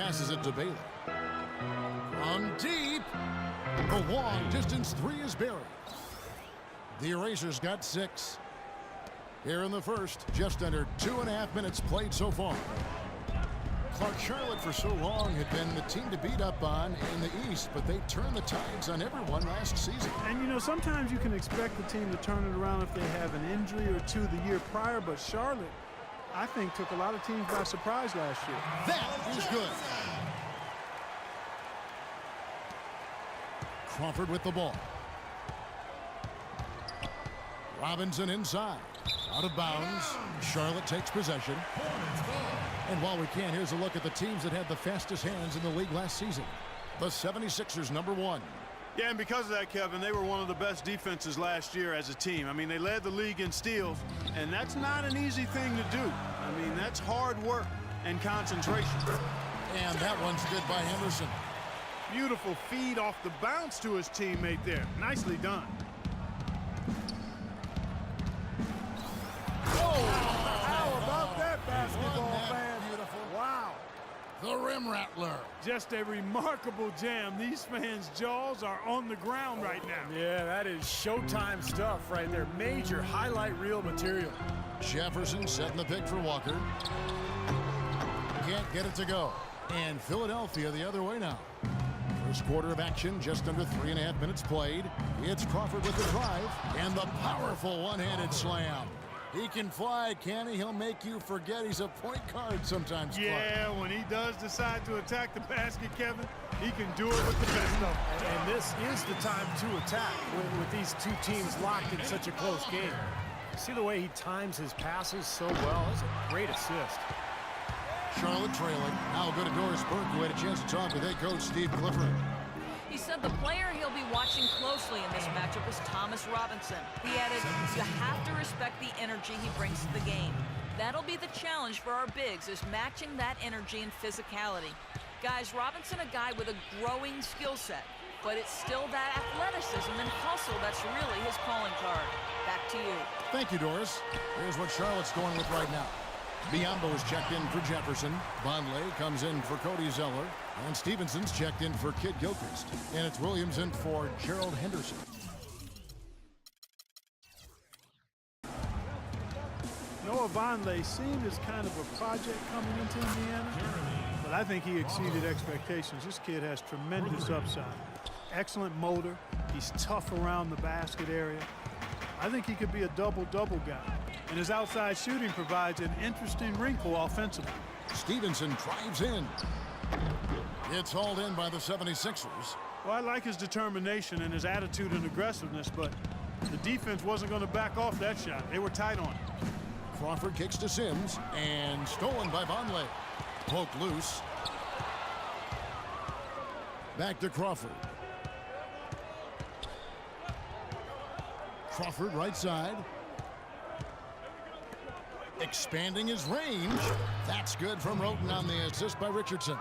passes it to Bailey. From deep, the long-distance three is buried. The Erasers got 6. Here in the first, just under 2.5 minutes played so far. Clark Charlotte for so long had been the team to beat up on in the East, but they turned the tides on everyone last season. And, you know, sometimes you can expect the team to turn it around if they have an injury or two the year prior, but Charlotte, I think, took a lot of teams by surprise last year. That is good. Crawford with the ball. Robinson inside. Out of bounds. Charlotte takes possession. And while we can, here's a look at the teams that had the fastest hands in the league last season. The 76ers, number 1. Yeah, and because of that, Kevin, they were one of the best defenses last year as a team. I mean, they led the league in steals, and that's not an easy thing to do. I mean, that's hard work and concentration. And that one's good by Henderson. Beautiful feed off the bounce to his teammate there. Nicely done. How about that basketball, fan? Beautiful. Wow. The rim rattler. Just a remarkable jam. These fans' jaws are on the ground right now. Yeah, that is Showtime stuff right there. Major highlight reel material. Jefferson setting the pick for Walker. Can't get it to go. And Philadelphia the other way now. First quarter of action, just under 3.5 minutes played. It's Crawford with the drive and the powerful one-handed slam. He can fly, can he? He'll make you forget he's a point guard sometimes. Yeah, Clark. when he does decide to attack the basket, Kevin, he can do it with the best of them. And this is the time to attack with these two teams locked in such a close game. See the way he times his passes so well? That's a great assist. Charlotte trailing. Now go to Doris Burke, who had a chance to talk with head coach Steve Clifford. He said the player he'll be watching closely in this matchup is Thomas Robinson. He added, you have to respect the energy he brings to the game. That'll be the challenge for our bigs, is matching that energy and physicality. Guys, Robinson a guy with a growing skill set, but it's still that athleticism and hustle that's really his calling card. Back to you. Thank you, Doris. Here's what Charlotte's going with right now. Biombo is checked in for Jefferson. Vonleh comes in for Cody Zeller. And Stevenson's checked in for Kid Gilchrist. And it's Williams in for Gerald Henderson. Noah Vonleh seemed as kind of a project coming into Indiana, but I think he exceeded expectations. This kid has tremendous upside. Excellent motor. He's tough around the basket area. I think he could be a double-double guy. And his outside shooting provides an interesting wrinkle offensively. Stevenson drives in. It's hauled in by the 76ers. Well, I like his determination and his attitude and aggressiveness, but the defense wasn't going to back off that shot. They were tight on it. Crawford kicks to Sims, and stolen by Vonleh. Poked loose. Back to Crawford. Crawford right side. Expanding his range. That's good from Roten on the assist by Richardson.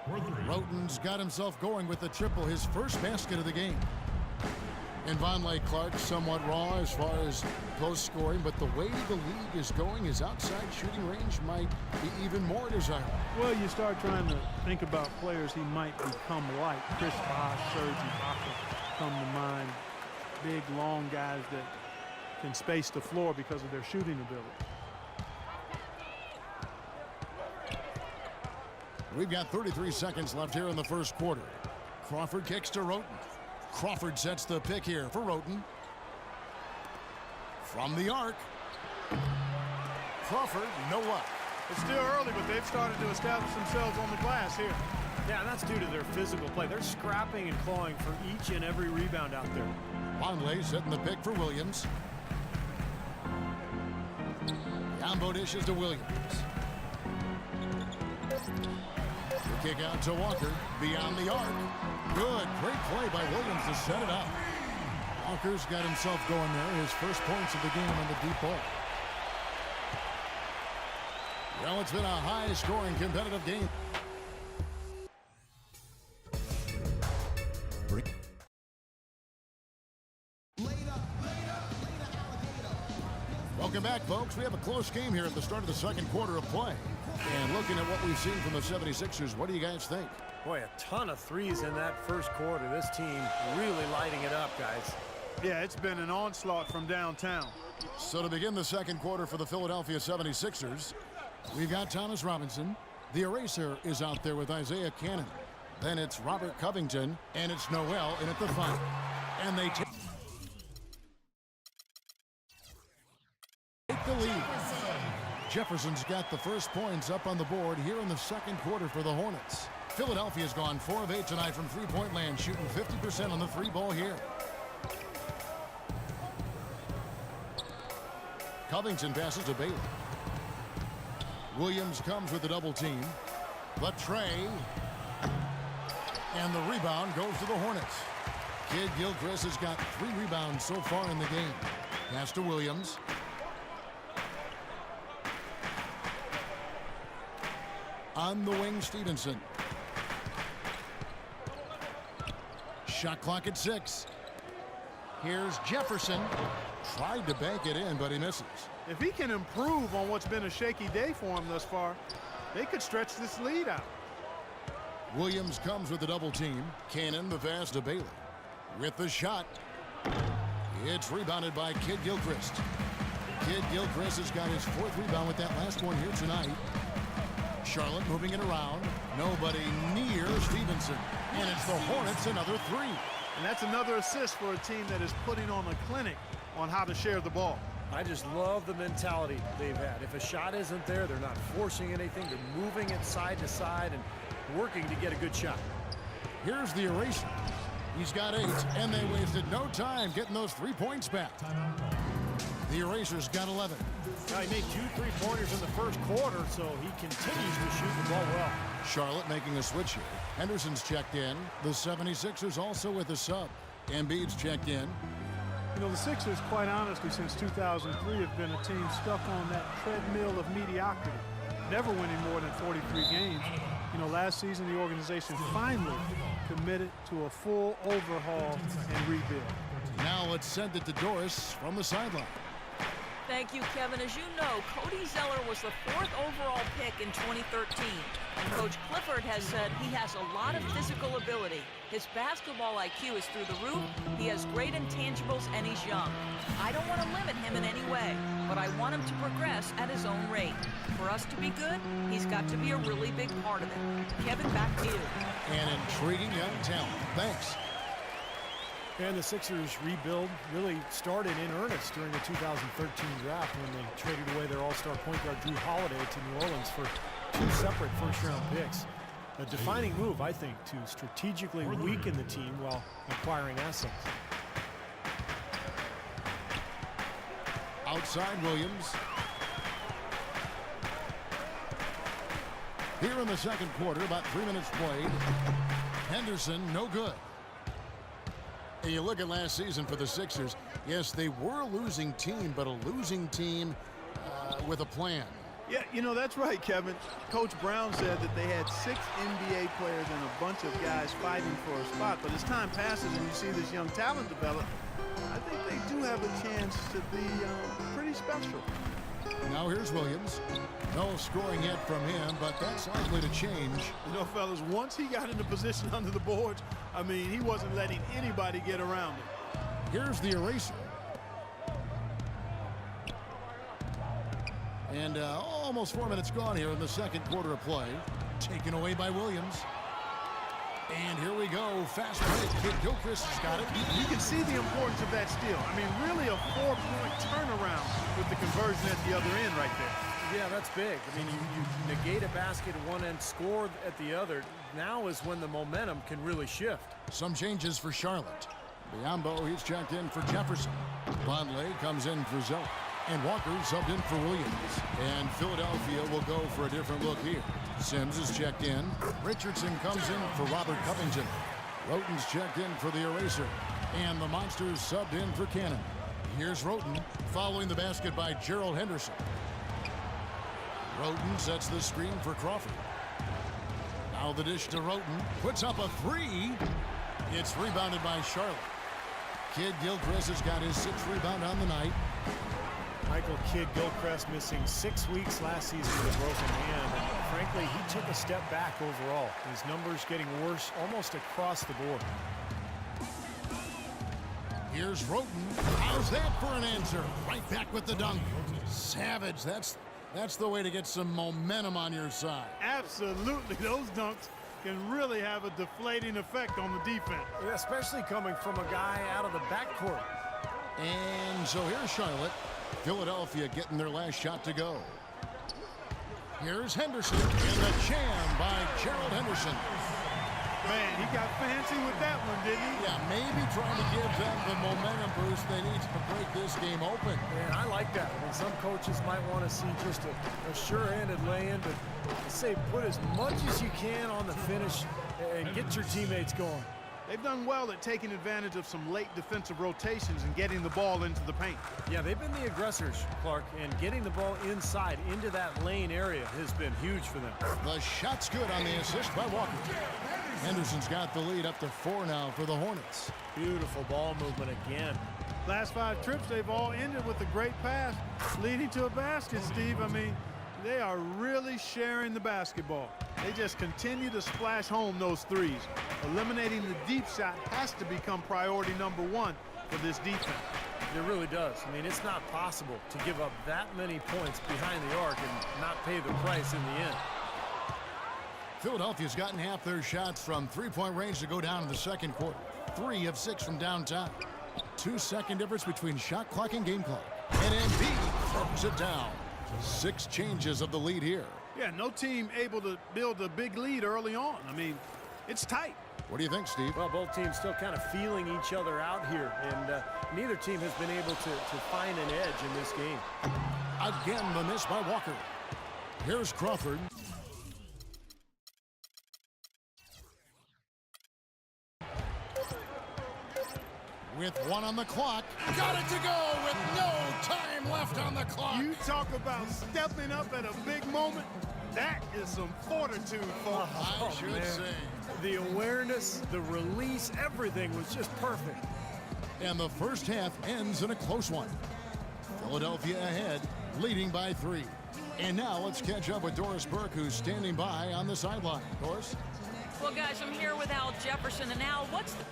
Roten's got himself going with the triple, his first basket of the game. And Vonleh, Clark, somewhat raw as far as close scoring, but the way the league is going, his outside shooting range might be even more desirable. Well, you start trying to think about players he might become like. Chris Bosh, Serge Ibaka come to mind. Big, long guys that can space the floor because of their shooting ability. We've got 33 seconds left here in the first quarter. Crawford kicks to Roten. Crawford sets the pick here for Roten. From the arc. Crawford, no luck. It's still early, but they've started to establish themselves on the glass here. Yeah, and that's due to their physical play. They're scrapping and clawing for each and every rebound out there. Vonleh setting the pick for Williams. Biombo dishes to Williams. The kick out to Walker. Beyond the arc. Good. Great play by Williams to set it up. Walker's got himself going there. His first points of the game on the deep ball. Well, it's been a high-scoring, competitive game. Welcome back, folks. We have a close game here at the start of the second quarter of play. And looking at what we've seen from the 76ers, what do you guys think? Boy, a ton of threes in that first quarter. This team really lighting it up, guys. Yeah, it's been an onslaught from downtown. So to begin the second quarter for the Philadelphia 76ers, we've got Thomas Robinson. The eraser is out there with Isaiah Cannon. Then it's Robert Covington, and it's Noel in at the front. And they take the lead. Jefferson's got the first points up on the board here in the second quarter for the Hornets. Philadelphia's gone 4 of 8 tonight from three-point land, shooting 50% on the three ball here. Covington passes to Bailey. Williams comes with the double team. But Trey. And the rebound goes to the Hornets. Kid Gilchrist has got 3 rebounds so far in the game. Pass to Williams. On the wing, Stevenson. Shot clock at 6. Here's Jefferson. Tried to bank it in, but he misses. If he can improve on what's been a shaky day for him thus far, they could stretch this lead out. Williams comes with the double team. Cannon the pass to Bailey. With the shot. It's rebounded by Kid Gilchrist. Kid Gilchrist has got his 4th rebound with that last one here tonight. Charlotte moving it around. Nobody near Stevenson. And it's the Hornets another 3. And that's another assist for a team that is putting on a clinic on how to share the ball. I just love the mentality they've had. If a shot isn't there, they're not forcing anything. They're moving it side to side and working to get a good shot. Here's the eraser. He's got 8, and they wasted no time getting those 3 points back. The eraser's got 11. Now, he made 2 3-pointers in the first quarter, so he continues to shoot the ball well. Charlotte making a switch here. Henderson's checked in. The 76ers also with a sub. Embiid's checked in. You know, the Sixers, quite honestly, since 2003 have been a team stuck on that treadmill of mediocrity, never winning more than 43 games. You know, last season the organization finally committed to a full overhaul and rebuild. Now let's send it to Doris from the sideline. Thank you, Kevin. As you know, Cody Zeller was the 4th overall pick in 2013. And Coach Clifford has said he has a lot of physical ability. His basketball IQ is through the roof. He has great intangibles, and he's young. I don't want to limit him in any way, but I want him to progress at his own rate. For us to be good, he's got to be a really big part of it. Kevin, back to you. An intriguing young talent. Thanks. And the Sixers rebuild really started in earnest during the 2013 draft when they traded away their all-star point guard Drew Holiday to New Orleans for 2 separate first-round picks. A defining move, I think, to strategically weaken the team while acquiring assets. Outside Williams. Here in the second quarter, about 3 minutes played. Henderson, no good. And you look at last season for the Sixers, yes, they were a losing team, but a losing team with a plan. Yeah, you know, that's right, Kevin. Coach Brown said that they had 6 NBA players and a bunch of guys fighting for a spot. But as time passes and you see this young talent develop, I think they do have a chance to be pretty special. Now here's Williams. No scoring yet from him, but that's likely to change. You know, fellas, once he got into position under the boards, I mean, he wasn't letting anybody get around him. Here's the eraser. And almost 4 minutes gone here in the second quarter of play. Taken away by Williams. And here we go. Fast break. Kid Gilchrist has got it. You can see the importance of that steal. I mean, really a 4-point turnaround with the conversion at the other end right there. Yeah, that's big. I mean, you negate a basket at one end, score at the other. Now is when the momentum can really shift. Some changes for Charlotte. Biombo, he's checked in for Jefferson. Bonley comes in for Zeller. And Walker subbed in for Williams. And Philadelphia will go for a different look here. Sims is checked in. Richardson comes in for Robert Covington. Roten's checked in for the eraser. And the Monsters subbed in for Cannon. Here's Roten following the basket by Gerald Henderson. Roten sets the screen for Crawford. Now the dish to Roten. Puts up a 3. It's rebounded by Charlotte. Kid Gilchrist has got his 6th rebound on the night. Michael Kidd-Gilchrist missing 6 weeks last season with a broken hand. And frankly, he took a step back overall. His numbers getting worse almost across the board. Here's Roten. How's that for an answer? Right back with the dunk. Savage. That's the way to get some momentum on your side. Absolutely. Those dunks can really have a deflating effect on the defense. Yeah, especially coming from a guy out of the backcourt. And so here's Charlotte. Philadelphia getting their last shot to go. Here's Henderson, and the jam by Gerald Henderson. Man, he got fancy with that one, didn't he? Yeah, maybe trying to give them the momentum boost they need to break this game open. Man, I like that. I mean, some coaches might want to see just a sure-handed lay-in, but I say put as much as you can on the finish and get your teammates going. They've done well at taking advantage of some late defensive rotations and getting the ball into the paint. Yeah, they've been the aggressors, Clark, and getting the ball inside into that lane area has been huge for them. The shot's good on the assist by Walker. Henderson's got the lead up to 4 now for the Hornets. Beautiful ball movement again. Last 5 trips, they've all ended with a great pass leading to a basket, Steve. I mean, they are really sharing the basketball. They just continue to splash home those threes. Eliminating the deep shot has to become priority #1 for this defense. It really does. I mean, it's not possible to give up that many points behind the arc and not pay the price in the end. Philadelphia's gotten half their shots from three-point range to go down in the second quarter. 3 of 6 from downtown. 2-second difference between shot clock and game clock. And Embiid throws it down. 6 changes of the lead here. Yeah, no team able to build a big lead early on. I mean, it's tight. What do you think, Steve? Well, both teams still kind of feeling each other out here, and neither team has been able to find an edge in this game. Again, the miss by Walker. Here's Crawford. With 1 on the clock. Got it to go with no time left on the clock. You talk about stepping up at a big moment. That is some fortitude, folks. I should say. The awareness, the release, everything was just perfect. And the first half ends in a close one. Philadelphia ahead, leading by 3. And now let's catch up with Doris Burke, who's standing by on the sideline. Doris? Well, guys, I'm here with Al Jefferson. And Al, what's the